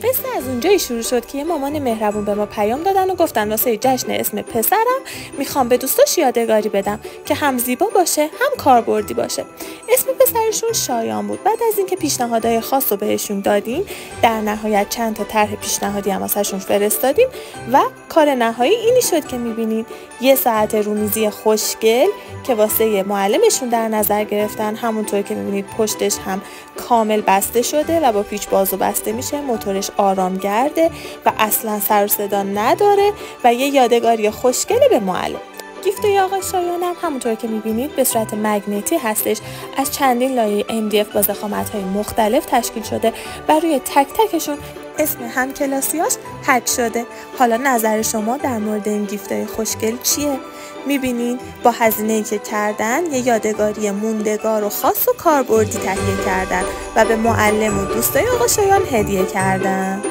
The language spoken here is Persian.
قصه از اونجایی شروع شد که یه مامان مهربون به ما پیام دادن و گفتن واسه جشن اسم پسرم میخوام به دوستاش یادگاری بدم که هم زیبا باشه هم کاربردی باشه. اسم پسرشون شایان بود. بعد از اینکه پیشنهادهای خاص رو بهشون دادیم، در نهایت چند تا طرح پیشنهادی هم واسهشون فرستادیم و کار نهایی اینی شد که میبینید یه ساعت رومیزی خوشگل که واسه معلمشون در نظر گرفتن. همونطور که میبینید پشتش هم کامل بسته شده و با پیچ بازو بسته میشه، موتورش آرامگرده و اصلا سر و صدا نداره و یه یادگاری خوشگله به معلم. گیفته آقای شایان هم همونطور که میبینید به صورت مگنتی هستش، از چندین لایه MDF با ضخامت‌های مختلف تشکیل شده و روی تک تکشون اسم همکلاسیاش حک شده. حالا نظر شما در مورد این گیفته خوشگل چیه؟ میبینید با هزینه‌ای که کردن یه یادگاری موندگار و خاص و کاربردی تهیه کردن و به معلم و دوستای آقا شایان هدیه کردن.